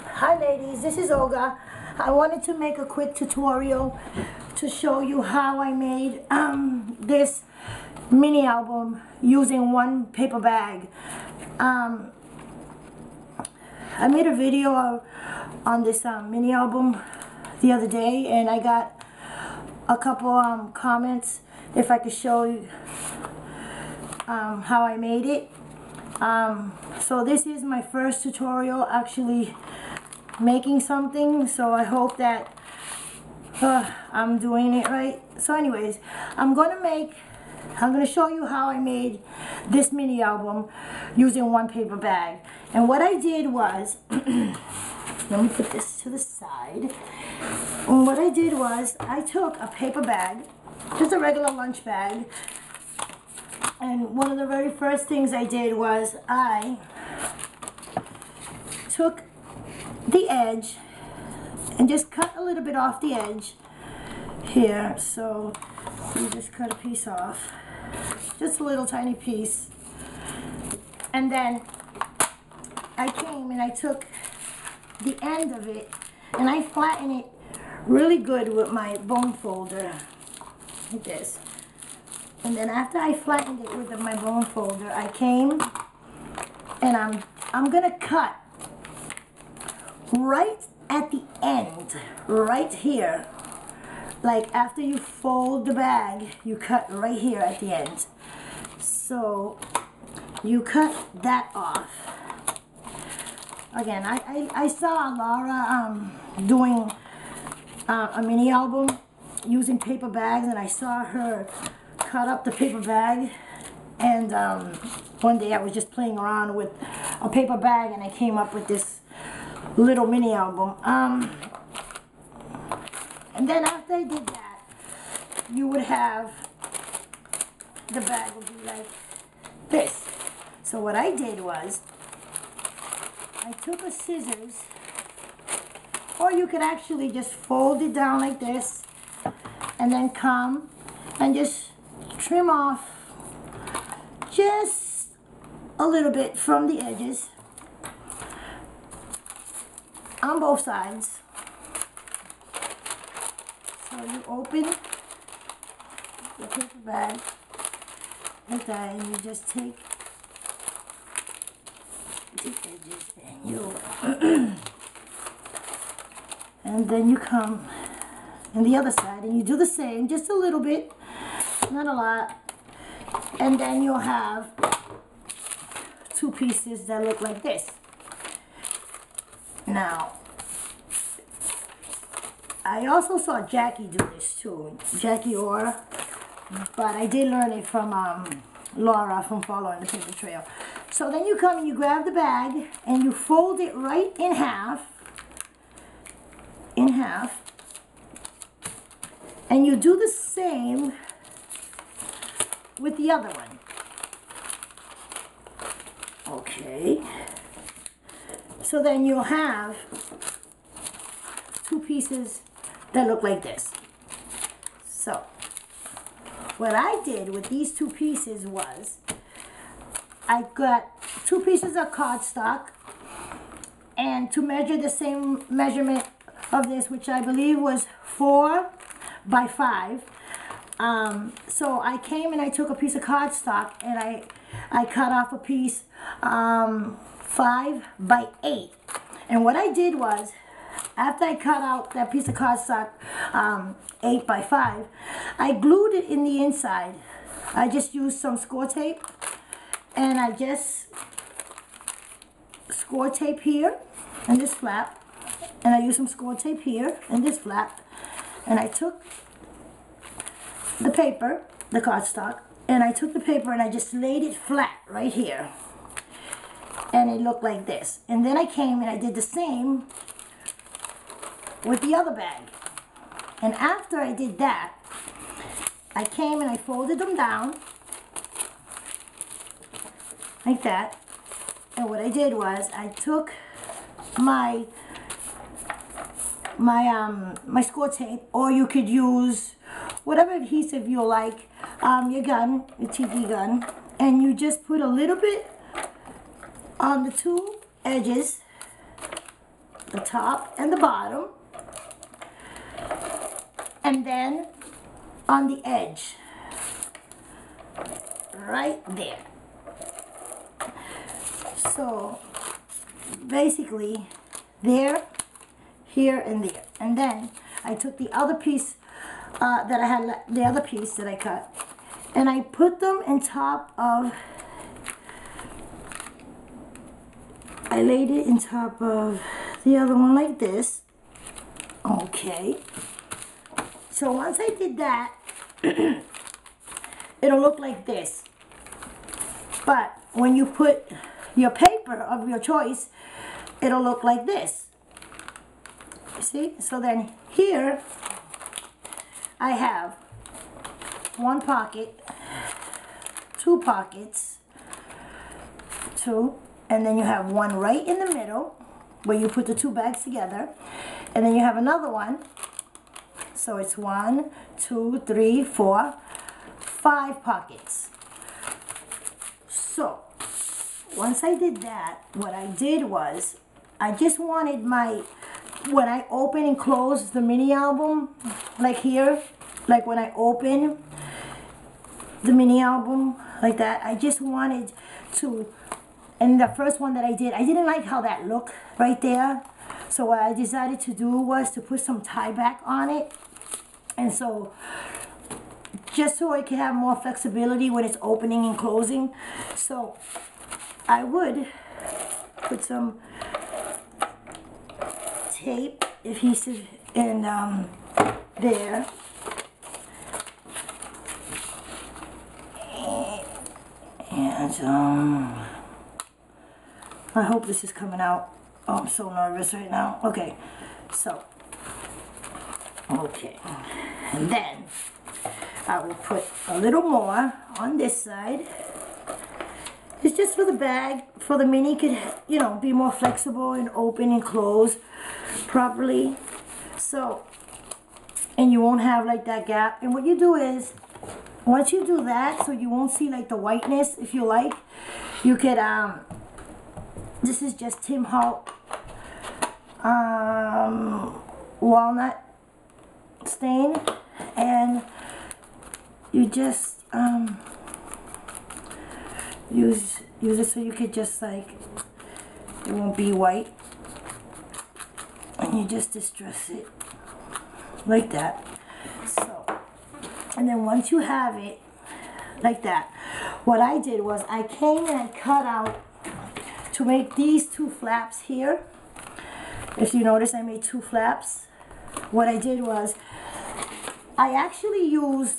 Hi ladies, this is Olga. I wanted to make a quick tutorial to show you how I made this mini album using one paper bag. I made a video on this mini album the other day, and I got a couple comments if I could show you how I made it. So this is my first tutorial actually making something, so I hope that I'm doing it right. So anyways, I'm gonna show you how I made this mini album using one paper bag. And what I did was let me put this to the side. And what I did was I took a paper bag, just a regular lunch bag, and one of the very first things I did was I took the edge and just cut a little bit off the edge here. So you just cut a piece off, just a little tiny piece, and then I came and I took the end of it and I flattened it really good with my bone folder like this. And then after I flattened it with my bone folder, I came and I'm gonna cut right at the end, right here. Like after you fold the bag, you cut right here at the end. So you cut that off. Again, I saw Laura doing a mini album using paper bags, and I saw her cut up the paper bag. And one day I was just playing around with a paper bag and I came up with this little mini album. And then after I did that, you would have, the bag would be like this. So what I did was I took a scissors, or you could actually just fold it down like this and then come and just trim off just a little bit from the edges on both sides. So you open the paper bag like that, and you just take the edges and you and then you come on the other side and you do the same, just a little bit, not a lot. And then you'll have two pieces that look like this. Now, I also saw Jackie do this too, Jackie Orr, but I did learn it from Laura from Following the Paper Trail. So then you come and you grab the bag and you fold it right in half, and you do the same with the other one. Okay. So then you'll have two pieces that look like this. So what I did with these two pieces was I got two pieces of cardstock, and to measure the same measurement of this, which I believe was 4 by 5. So I came and I took a piece of cardstock and I cut off a piece 5 by 8. And what I did was, after I cut out that piece of cardstock 8 by 5, I glued it in the inside. I just used some score tape, and I just score tape here and this flap, and I used some score tape here and this flap, and I took the paper, the cardstock, and I took the paper and I just laid it flat right here, and it looked like this. And then I came and I did the same with the other bag. And after I did that, I came and I folded them down like that. And what I did was I took my score tape, or you could use whatever adhesive you like, your gun, your TV gun, and you just put a little bit on the two edges the top and the bottom, and then on the edge, right there. So basically there, here, and there. And then I took the other piece that I had, the other piece that I cut, and I put them on top of, I laid it on top of the other one like this. Okay. So once I did that, it'll look like this. But when you put your paper of your choice, it'll look like this. See? So then here I have one pocket, two pockets, two, and then you have one right in the middle where you put the two bags together, and then you have another one. So it's 1, 2, 3, 4, 5 pockets. So once I did that, what I did was I just wanted my, when I open and close the mini album, like here, like when I open the mini album like that, I just wanted to, and the first one that I didn't like how that looked right there. So what I decided to do was to put some tie back on it. And so, just so I can have more flexibility when it's opening and closing. So I would put some tape, adhesive, in there. And I hope this is coming out. Oh, I'm so nervous right now. Okay, so, okay. And then I will put a little more on this side. It's just for the bag, for the mini could, you know, be more flexible and open and close properly. So, and you won't have like that gap. And what you do is, once you do that, so you won't see like the whiteness, if you like, you could, this is just Tim Holtz walnut stain, and you just use it so you could just like, it won't be white, and you just distress it like that. So, and then once you have it like that, what I did was I came and I cut out to make these two flaps here. If you notice, I made two flaps. What I did was I actually used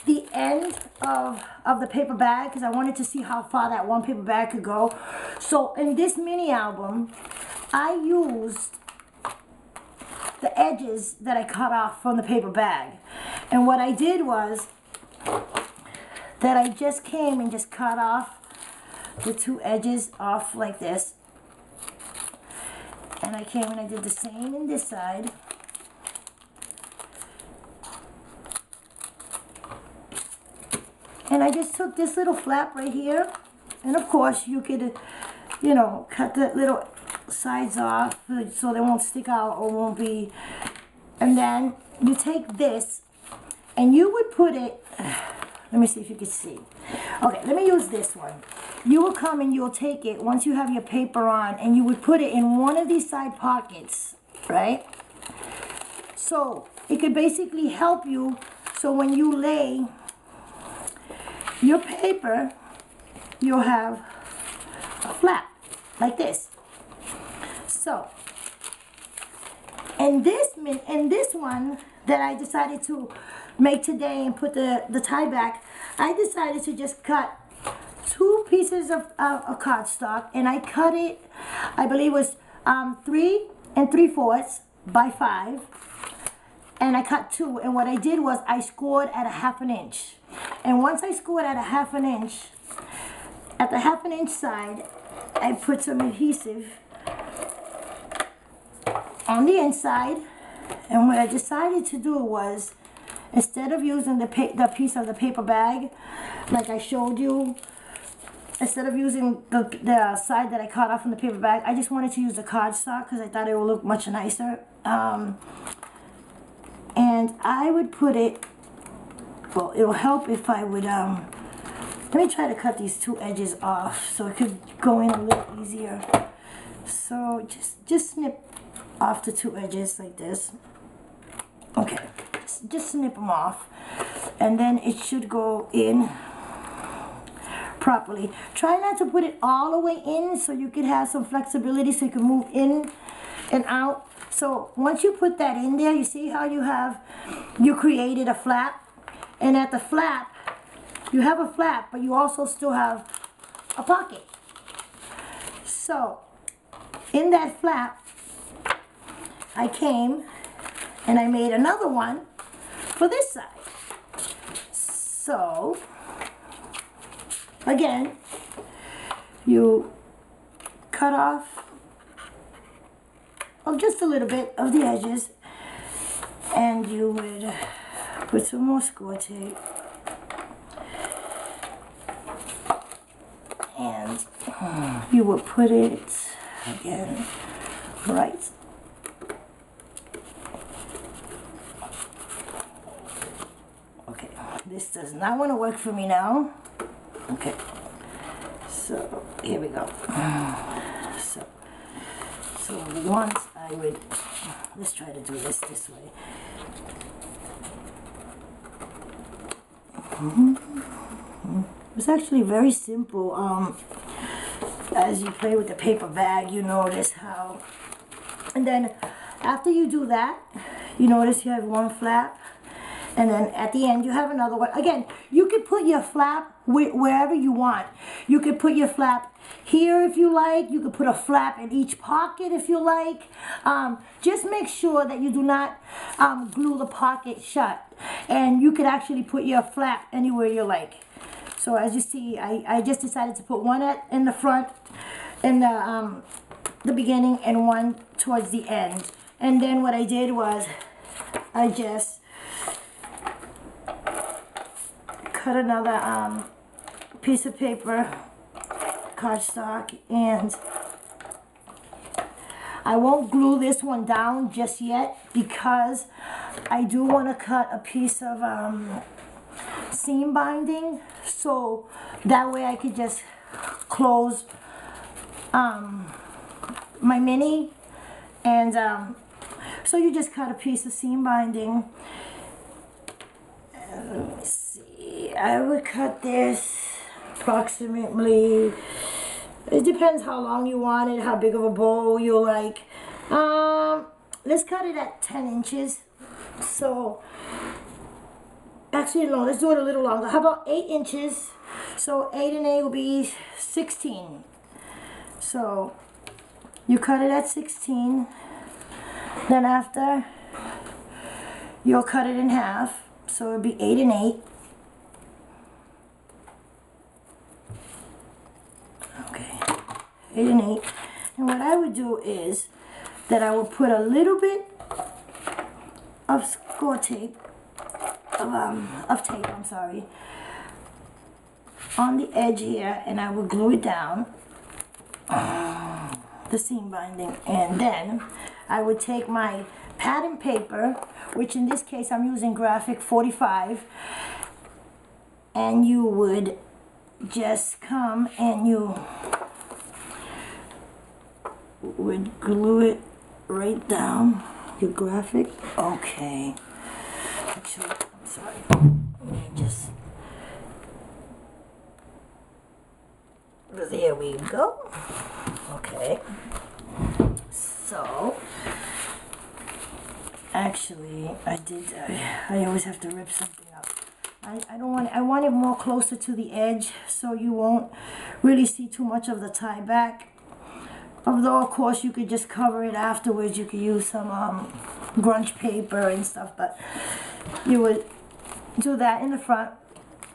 the end of the paper bag because I wanted to see how far that one paper bag could go. So in this mini album, I used the edges that I cut off from the paper bag. And what I did was that I just came and just cut off the two edges off like this. And I came and I did the same in this side. And I just took this little flap right here. And of course you could, you know, cut the little sides off so they won't stick out or won't be. And then you take this and you would put it, let me see if you can see. Okay, let me use this one. You will come and you'll take it once you have your paper on, and you would put it in one of these side pockets, right? So it could basically help you, so when you lay your paper, you'll have a flap like this. So, and this one that I decided to make today and put the tie back, I decided to just cut two pieces of cardstock, and I cut it, I believe it was 3 3/4 by 5, and I cut two. And what I did was I scored at a 1/2 inch, and once I scored at a 1/2 inch, at the 1/2 inch side, I put some adhesive on the inside. And what I decided to do was, instead of using the piece of the paper bag like I showed you, instead of using the side that I cut off from the paper bag, I just wanted to use the cardstock because I thought it would look much nicer. And I would put it, well, it'll help if I would, let me try to cut these two edges off so it could go in a little easier. So just snip off the two edges like this. Okay, just snip them off. And then it should go in properly. Try not to put it all the way in so you can have some flexibility so you can move in and out. So once you put that in there, you see how you created a flap, and at the flap you have a flap, but you also still have a pocket. So in that flap I came and I made another one for this side. So again, you cut off just a little bit of the edges, and you would put some more score tape, and you would put it again right okay. This does not want to work for me now. Okay, so here we go. So once I would, let's try to do this way. It's actually very simple. As you play with the paper bag, you notice how, and then after you do that, you notice you have one flap, and then at the end you have another one. Again, you could put your flap wherever you want. You could put your flap here if you like. You could put a flap in each pocket if you like. Just make sure that you do not glue the pocket shut, and you could actually put your flap anywhere you like. So as you see, I just decided to put one in the front, in the beginning, and one towards the end. And then what I did was I just cut another piece of paper, cardstock, and I won't glue this one down just yet because I do want to cut a piece of seam binding, so that way I could just close my mini. And so you just cut a piece of seam binding. Let me see, I would cut this approximately, it depends how long you want it, how big of a bow you like. Let's cut it at 10 inches. So actually no, let's do it a little longer. How about 8 inches? So 8 and 8 will be 16. So you cut it at 16. Then after, you'll cut it in half. So it'll be 8 and 8. Okay, 8 and 8. And what I would do is that I will put a little bit of score tape, of tape, I'm sorry, on the edge here, and I will glue it down, the seam binding, and then I would take my pattern paper, which in this case I'm using Graphic 45, and you would just come and you would glue it right down your graphic. Okay, actually, I'm sorry, let me just, there we go. Okay, so actually I always have to rip something up. I don't want it, I want it more closer to the edge so you won't really see too much of the tie back. Although of course you could just cover it afterwards, you could use some grunge paper and stuff, but you would do that in the front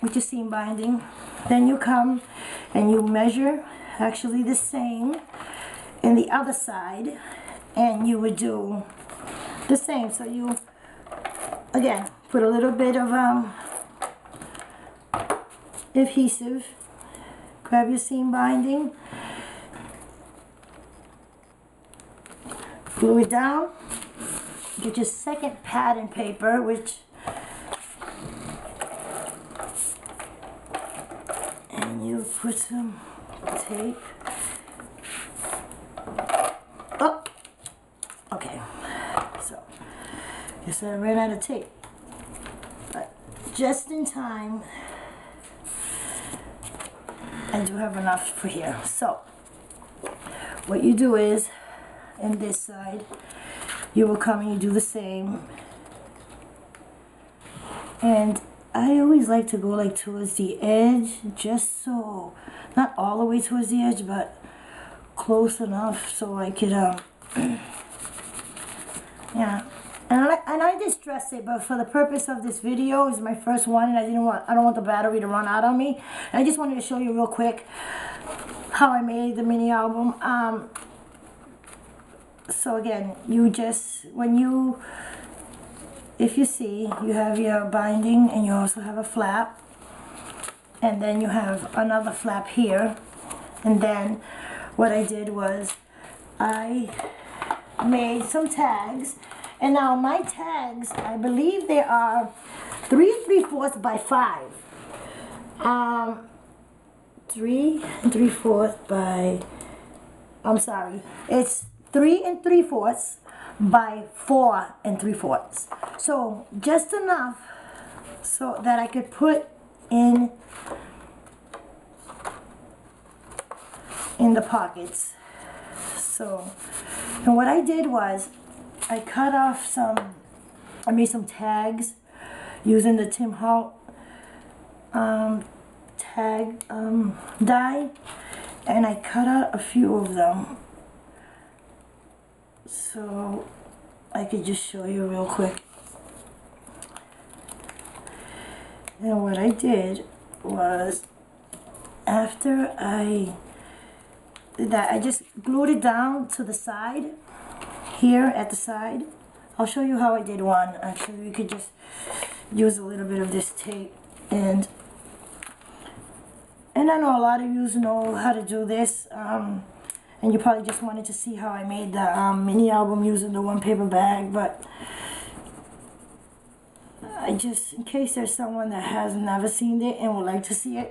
with your seam binding. Then you come and you measure actually the same in the other side, and you would do the same. So you again put a little bit of adhesive, grab your seam binding, glue it down, get your second pattern paper, and you put some tape. Oh, okay, so guess I ran out of tape, but just in time. I do have enough for here. So what you do is, in this side, you will come and you do the same. And I always like to go like towards the edge, just so, not all the way towards the edge, but close enough so I could, yeah. And I distress it, but for the purpose of this video, it's my first one, and I don't want the battery to run out on me. And I just wanted to show you real quick how I made the mini album. So again, you just, if you see, you have your binding, and you also have a flap, and then you have another flap here. And then what I did was I made some tags. And now my tags, I believe they are 3 3/4 by 5. 3 3/4 by, I'm sorry, it's 3 3/4 by 4 3/4. So just enough so that I could put in the pockets. So, and what I did was, I cut off I made some tags using the Tim Holtz tag die, and I cut out a few of them so I could just show you real quick. And what I did was, after I did that, I just glued it down to the side. Here at the side, I'll show you how I did one. Actually, we could just use a little bit of this tape, and I know a lot of you know how to do this, and you probably just wanted to see how I made the mini album using the one paper bag, but I just, in case there's someone that has never seen it and would like to see it,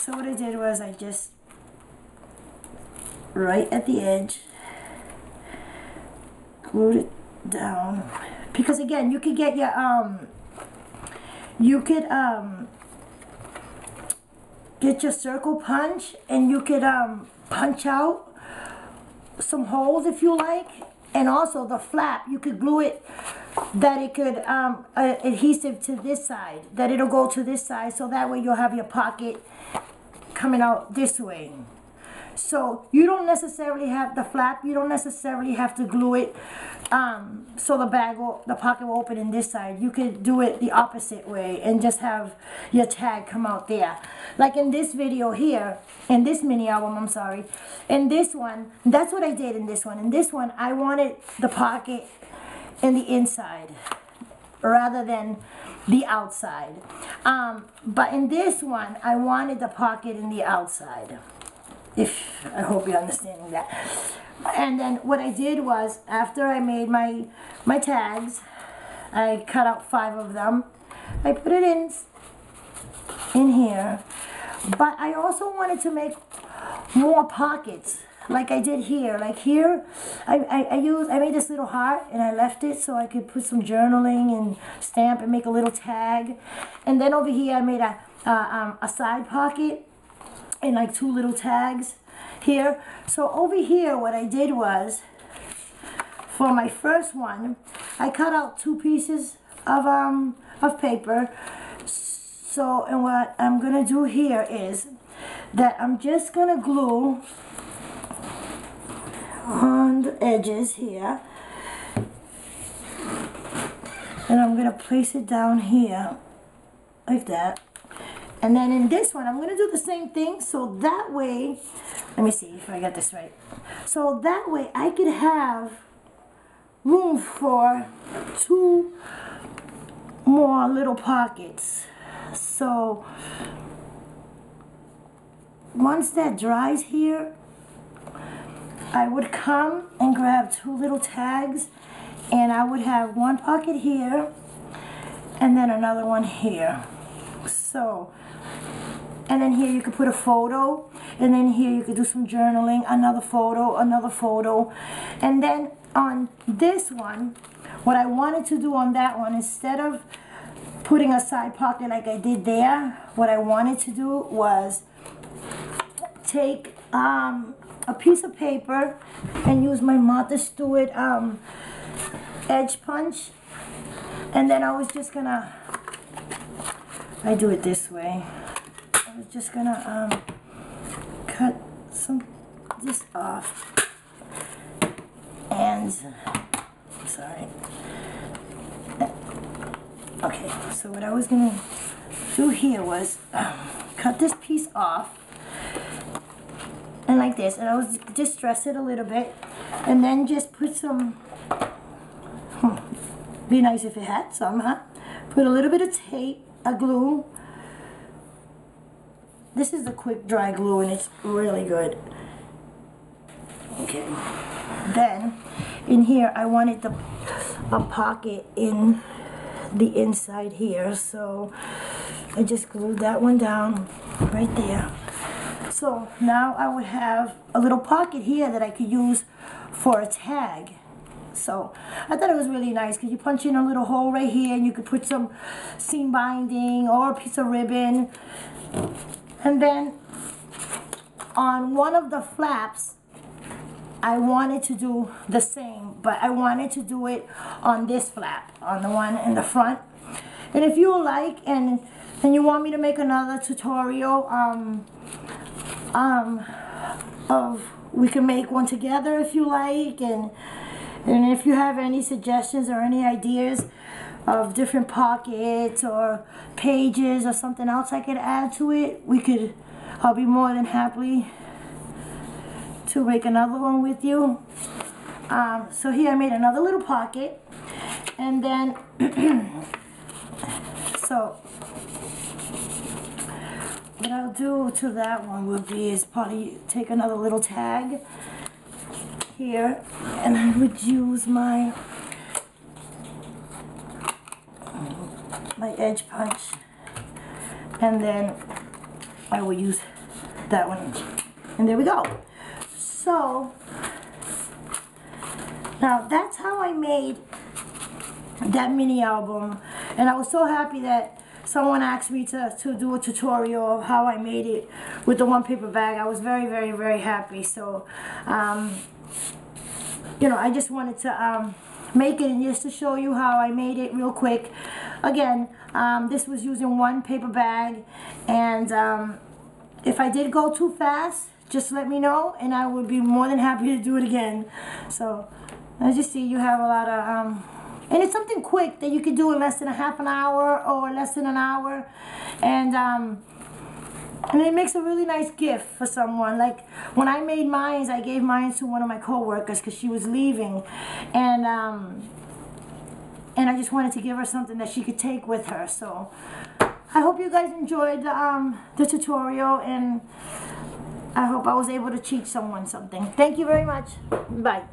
so what I did was I just, right at the edge, glued it down, because again, you could get your get your circle punch, and you could punch out some holes if you like, and also the flap, you could glue it that it could adhesive to this side, that it'll go to this side, so that way you'll have your pocket coming out this way. So you don't necessarily have the flap, you don't necessarily have to glue it so the pocket will open in this side. You could do it the opposite way and just have your tag come out there. Like in this video here, in this mini album, I'm sorry, in this one, that's what I did in this one. In this one, I wanted the pocket in the inside rather than the outside. But in this one, I wanted the pocket in the outside. I hope you're understanding that. And then what I did was, after I made my tags, I cut out 5 of them. I put it in here. But I also wanted to make more pockets, like I did here. Like here, I made this little heart, and I left it so I could put some journaling and stamp and make a little tag. And then over here, I made a side pocket and like 2 little tags here. So over here, what I did was, for my first one, I cut out 2 pieces of paper. So, and what I'm gonna do here is that I'm just gonna glue on the edges here, and I'm gonna place it down here like that. And then in this one, I'm going to do the same thing, so that way, let me see if I get this right. So that way I could have room for 2 more little pockets. So once that dries here, I would come and grab 2 little tags, and I would have one pocket here and then another one here. So, and then here you could put a photo, and then here you could do some journaling, another photo, and then on this one, what I wanted to do on that one, instead of putting a side pocket like I did there, what I wanted to do was take a piece of paper and use my Martha Stewart edge punch, and then I was just gonna, I do it this way, I was just gonna cut this off, and sorry. Okay, so what I was gonna do here was cut this piece off, and like this, and I was just stress it a little bit, and then just put some, be nice if it had some, huh? Put a little bit of tape, a glue. This is the quick dry glue, and it's really good. Okay, then in here I wanted a pocket in the inside here, so I just glued that one down right there. So now I would have a little pocket here that I could use for a tag. So I thought it was really nice because you punch in a little hole right here, and you could put some seam binding or a piece of ribbon. And then on one of the flaps, I wanted to do the same, but I wanted to do it on this flap, on the one in the front. And if you like, and you want me to make another tutorial, we can make one together if you like, and if you have any suggestions or any ideas of different pockets or pages or something else I could add to it, I'll be more than happy to make another one with you. So here I made another little pocket, and then so what I'll do to that one would be is probably take another little tag here, and I would use my edge punch, and then I will use that one, and there we go. So now that's how I made that mini album, and I was so happy that someone asked me to do a tutorial of how I made it with the one paper bag. I was very, very, very happy. So you know, I just wanted to make it, and just to show you how I made it real quick. Again, this was using one paper bag, and if I did go too fast, just let me know, and I would be more than happy to do it again. So as you see, you have a lot of and it's something quick that you could do in less than a half an hour or less than an hour, and it makes a really nice gift for someone. Like when I made mine, I gave mine to one of my co-workers because she was leaving, and I just wanted to give her something that she could take with her. So I hope you guys enjoyed the tutorial, and I hope I was able to teach someone something. Thank you very much. Bye.